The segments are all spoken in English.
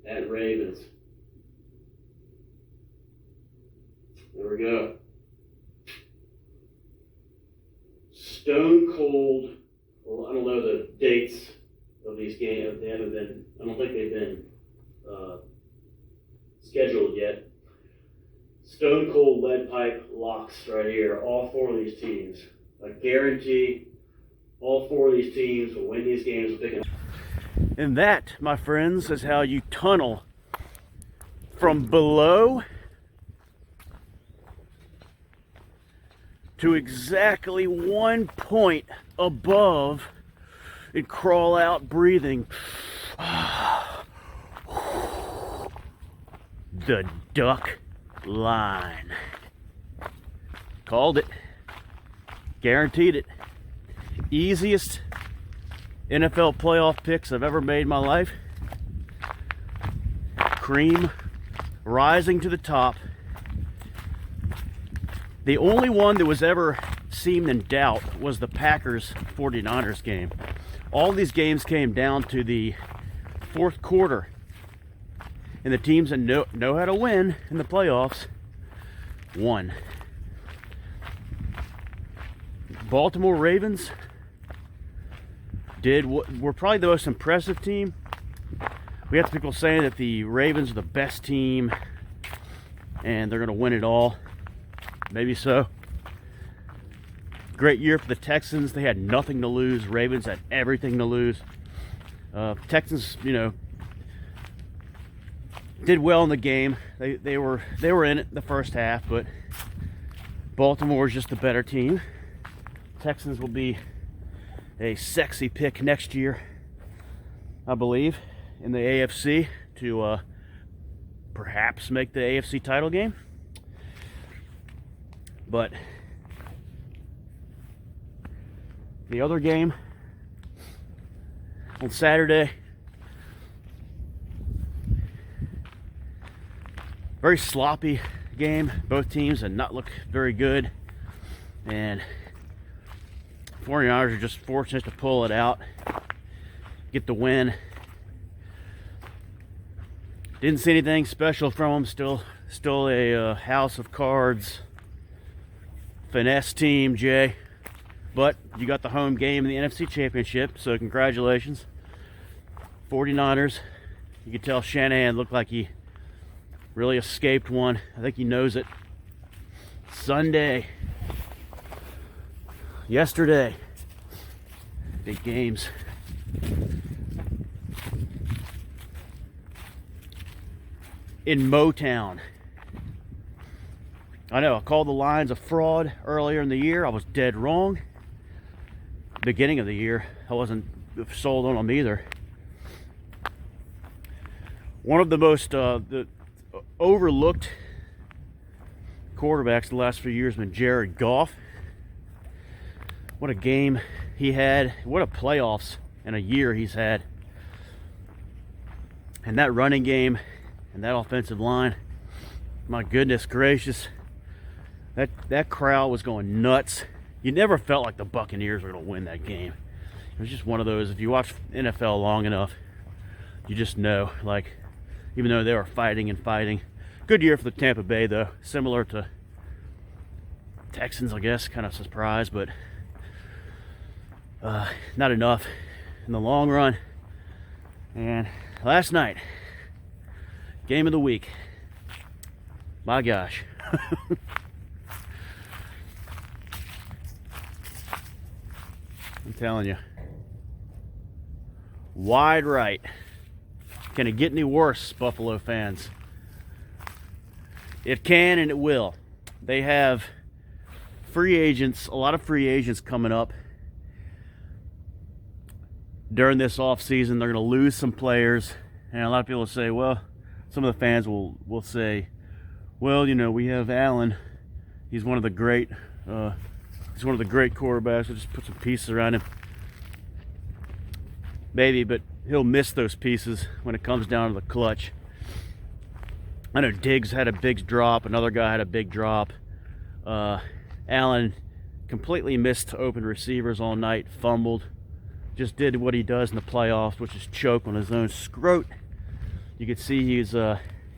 at Ravens. There we go. Stone cold. Well, I don't know the dates of these games. They haven't been. I don't think they've been scheduled yet. Stone cold lead pipe locks right here. All four of these teams. I guarantee all four of these teams will win these games. And that, my friends, is how you tunnel from below to exactly 1 point above and crawl out breathing. The duck line. Called it. Guaranteed it. Easiest NFL playoff picks I've ever made in my life. Cream rising to the top. The only one that was ever seemed in doubt was the Packers 49ers game. All these games came down to the fourth quarter. And the teams that know how to win in the playoffs won. Baltimore Ravens were probably the most impressive team. We have people saying that the Ravens are the best team and they're going to win it all. Maybe so. Great year for the Texans. They had nothing to lose. Ravens had everything to lose. Texans, did well in the game. They were in it the first half, but Baltimore is just the better team. Texans will be a sexy pick next year, I believe, in the AFC to perhaps make the AFC title game. But the other game on Saturday, very sloppy game. Both teams did not look very good, and 49ers are just fortunate to pull it out, get the win. Didn't see anything special from them. Still a house of cards finesse team, Jay. But you got the home game in the NFC Championship, so congratulations. 49ers. You could tell Shanahan looked like he really escaped one. I think he knows it. Sunday. Yesterday. Big games. In Motown. I know, I called the Lions a fraud earlier in the year. I was dead wrong. Beginning of the year, I wasn't sold on them either. One of the most overlooked quarterbacks the last few years has been Jared Goff. What a game he had. What a playoffs in a year he's had. And that running game and that offensive line, my goodness gracious. That crowd was going nuts. You never felt like the Buccaneers were going to win that game. It was just one of those, if you watch NFL long enough, you just know, like, even though they were fighting and fighting. Good year for the Tampa Bay, though. Similar to Texans, I guess. Kind of surprised, but not enough in the long run. And last night, game of the week. My gosh. I'm telling you. Wide right. Can it get any worse, Buffalo fans? It can and it will. They have free agents, a lot of free agents coming up during this offseason. They're going to lose some players. And a lot of people will say, well, some of the fans will say, well, we have Allen. He's one of the great quarterbacks. We'll just put some pieces around him. Maybe, but he'll miss those pieces when it comes down to the clutch. I know Diggs had a big drop. Another guy had a big drop. Allen completely missed open receivers all night. Fumbled. Just did what he does in the playoffs, which is choke on his own scrot. You could see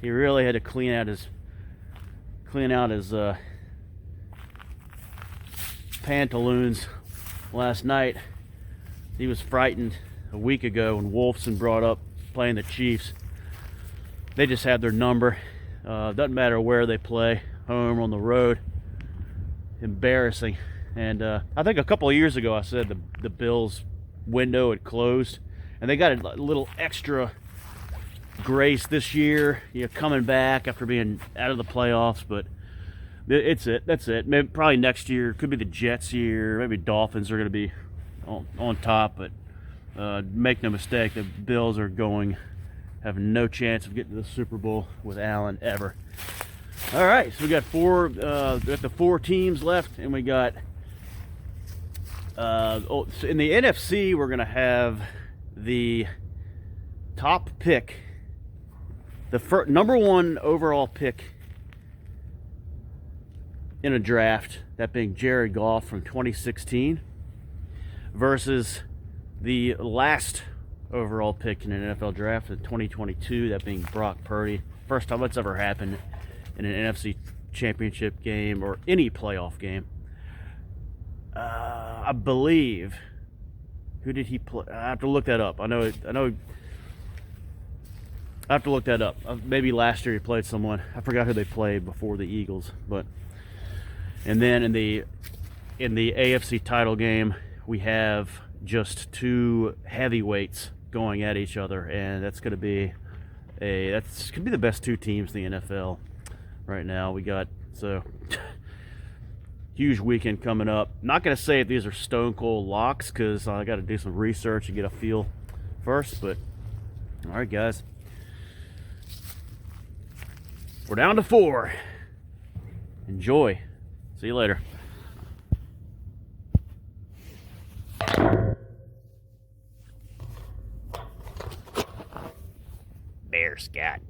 he really had to clean out his pantaloons last night. He was frightened a week ago when Wolfson brought up playing the Chiefs. They just had their number. Doesn't matter where they play, home or on the road. Embarrassing. And I think a couple of years ago I said the Bills window had closed, and they got a little extra grace this year, coming back after being out of the playoffs. But that's it. Maybe probably next year could be the Jets year. Maybe Dolphins are going to be on top. But make no mistake, the Bills are have no chance of getting to the Super Bowl with Allen ever. All right, so we got the 4 teams left, and we got so in the NFC we're gonna have the top pick, the number 1 overall pick in a draft, that being Jared Goff from 2016, versus the last overall pick in an NFL draft in 2022, that being Brock Purdy. First time that's ever happened in an NFC championship game or any playoff game. I believe, who did he play? I have to look that up. I know. I have to look that up. Maybe last year he played someone. I forgot who they played before the Eagles. And then in the AFC title game, we have just 2 heavyweights going at each other, and that's going to be the best 2 teams in the NFL right now. We got huge weekend coming up. Not going to say if these are stone cold locks because I got to do some research and get a feel first. But all right, guys, we're down to 4. Enjoy. See you later. Bear Scott.